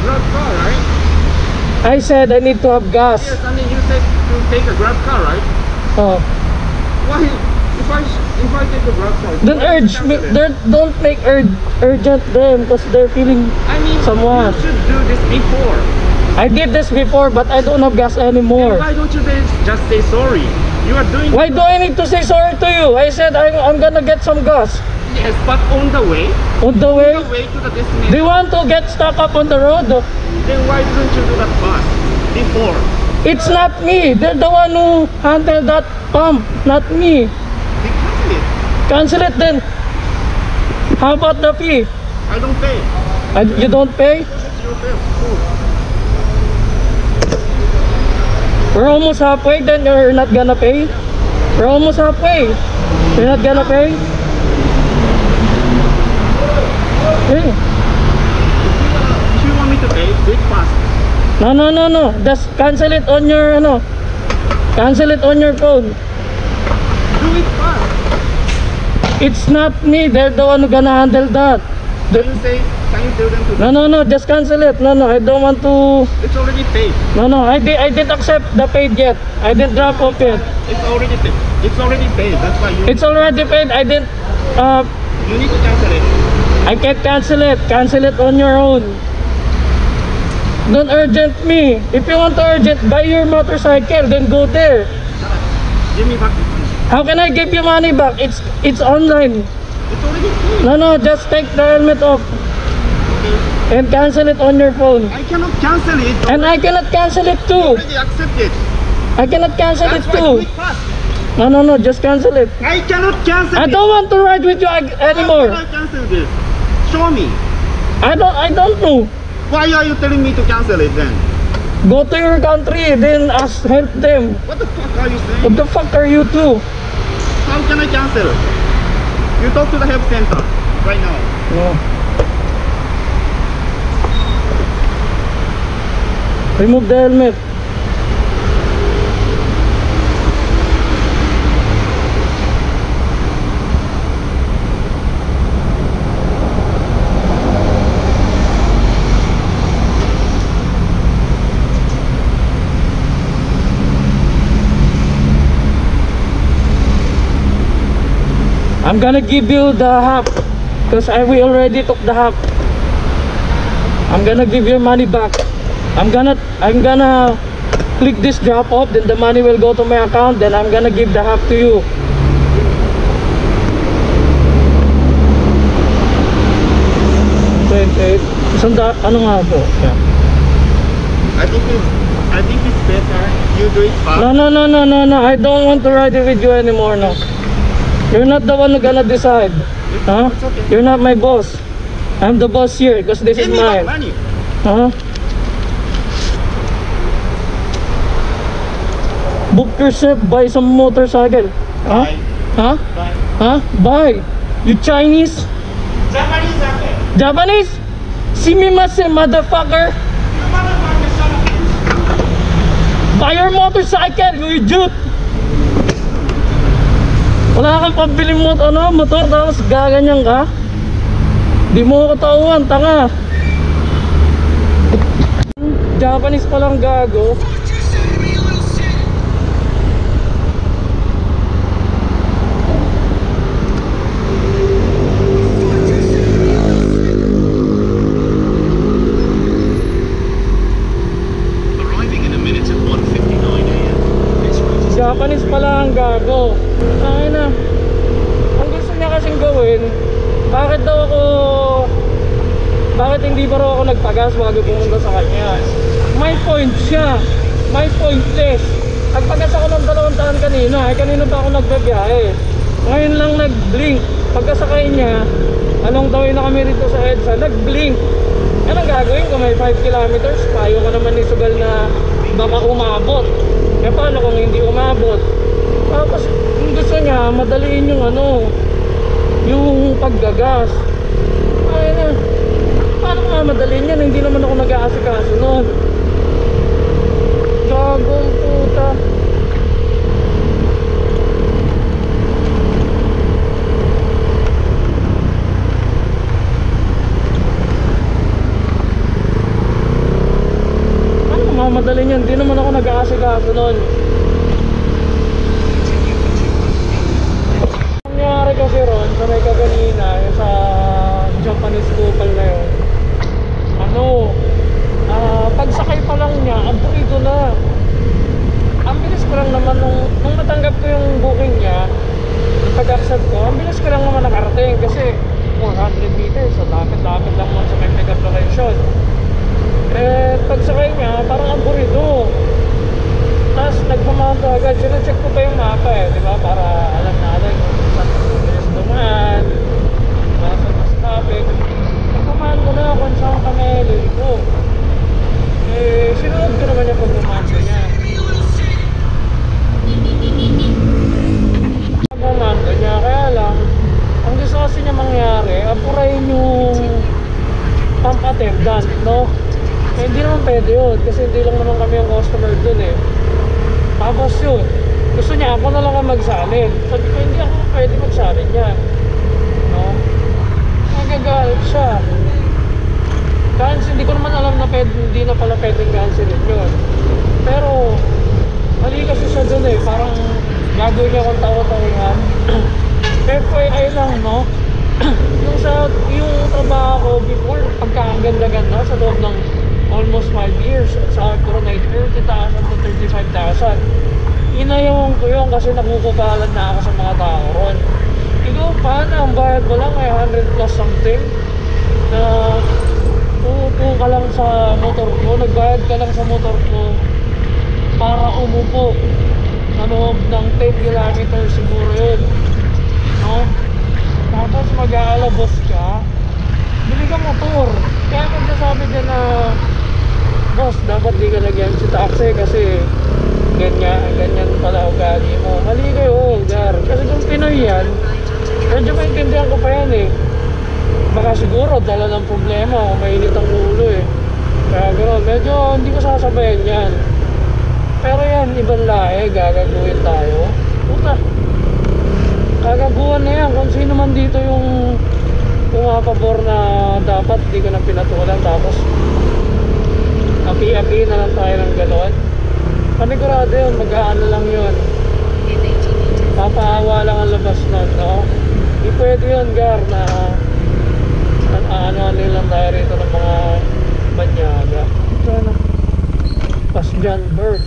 Grab car, right? I said I need to have gas. Yes, I mean you said to take a Grab car, right? Oh. Why? If I take a Grab car, Don't why urge me. Don't make urgent them because they're feeling I mean, somewhat. you should do this before. I did this before, but I don't have gas anymore. Then why don't you just say sorry? You are doing. Why do I need to say sorry to you? I said I'm gonna get some gas. Yes, but on the way. On the way? On the way to the destination. Do you want to get stuck up on the road? Then why didn't you do that fast before? It's not me. They're the one who handled that pump, not me. They cancel it. Cancel it then. How about the fee? I don't pay. You don't pay? It's your bill. Oh. We're almost halfway, then you're not gonna pay? We're almost halfway. You're not gonna pay? Okay. If you want me to pay, do it fast. No. Just cancel it on your cancel it on your phone. Do it fast. It's not me. They're the one who gonna handle that. Can you tell them to? No. Just cancel it. No. I don't want to. It's already paid. No. I didn't accept the paid yet. I didn't drop off yet. It's already paid. It's already paid. That's why you. It's already paid. I didn't. You need to cancel it. I can't cancel it. Cancel it on your own. Don't urgent me. If you want to urgent, buy your motorcycle, then go there. Give me back the money. How can I give you money back? It's online. It's already paid. No. Just take the helmet off Okay. and cancel it on your phone. I cannot cancel it. And I cannot cancel it You too. already accept it. I cannot cancel it That's why do too. it fast. No. Just cancel it. I cannot cancel I it. don't want to ride with you anymore. How can I cancel this? Show me. I don't know. Why are you telling me to cancel it then? Go to your country, then ask help them. What the fuck are you saying? What the fuck are you too? How can I cancel? You talk to the help center right now. No. Remove the helmet. I'm gonna give you the half because we already took the half. I'm gonna give your money back. I'm gonna click this drop off, then the money will go to my account, then I'm gonna give the half to you. Ano nga po? Yeah. I think it's better you do it fast. No. I don't want to ride it with you anymore. No. You're not the one who gonna decide. Huh? It's okay. You're not my boss. I'm the boss here because this Give is me mine. that money. Huh? Book yourself, buy some motorcycle. Huh? Bye. Huh? Bye. Huh? Buy. You Chinese? Japanese okay. Japanese? Sumimasen, motherfucker. Buy your motorcycle, you idiot. Wala kang pambiling motor tapos gaganyan ka. Di mo ko tauhan, tanga. Japanese palang gago. Japanese pala ang gago. Ay na. Ang gusto niya kasing gawin, bakit hindi pa raw ako nagpagas bago pumunta sa kanya? May point siya. May pointless. Nagpagas ako ng 200 kanina. Kanina pa ako nagbabiyahe. Ngayon lang nag-blink. Pagkasakay niya, anong tawin na kami rito sa EDSA, nag-blink. Anong gagawin ko? May 5 kilometers. Payo ko naman ni Sugal na baka umabot. Eh paano kung hindi umabot? Tapos kung gusto niya madaliin yung paggagas. Ay na, paano nga madaliin yan? Hindi naman ako nag-aasikaso nun. Gagong puta. nagmamadali niyan. Hindi naman ako nag-aasikaso nun. Nangyari kasi ron sa may kaganina, yung sa Japanese couple na yun, pagsakay pa lang niya, ang bukido na. Ang bilis ko lang naman nung natanggap ko yung booking niya, yung pag-accept ko, ang bilis ko lang naman nakarating kasi 400 meters, so lapit-lapit lang mo sa may pick-up location. Eh, pagsakay niya, parang ang burido. Tapos nagpamahal agad, sinacheck ko pa yung mapa eh, di ba? Para alam natin kung saan mabilis dumaan, saan mas traffic. Nagpamahal ko na kung saan kami liliko. Eh, sinunod ko naman yung pagpamahal niya. Pagpamahal niya, kaya lang, ang gusto kasi niya mangyari, apurahin yung pump attendant, no? Eh, hindi naman pwede yun kasi hindi lang naman kami yung customer dun eh. Tapos yun, gusto niya ako na lang ang magsalin. Sabi ko, hindi ako pwede magsalin niya, no? Nagagalit siya. Cancel, hindi ko naman alam na pwede, hindi na pala pwedeng cancelin yun. Pero mali kasi siya dun eh, parang gagawin niya akong tawa-tawihan. FYI lang, no? yung trabaho ko before, pagka ang ganda-ganda sa loob ng almost 5 years, sa ko na 30,000 to 35,000. Inayawan ko yun kasi nakukupalan na ako sa mga tao ron. Ikaw, paano? Ang bayad mo lang ay 100 plus something na uupo ka lang sa motor ko, nagbayad ka lang sa motor ko para umupo sa loob ng 10 kilometers siguro yun, no? Tapos mag-aalabos ka, bili ka motor. Kaya magsasabi dyan na, boss, dapat di ka lagyan si taxi kasi ganyan pala ugali mo. Mali kayo, Gar. Kasi kung Pinoy yan, medyo maintindihan ko pa yan eh. Baka siguro dala ng problema o mainit ang ulo eh. Kaya gano'n, medyo hindi ko sasabayan yan. Pero yan, ibang lahi, gagaguhin tayo. Puta, gagaguhan na yan. Kung sino man dito yung pumapabor na dapat di ko na pinatulan, tapos api-api na lang tayo ng gano'n. Panigurado yun, mag-aano lang yun, papaawa lang ang labas nun, no? Di pwede yun, Gar, na ano lang tayo rito ng mga banyaga. Sana Pasjan Bird.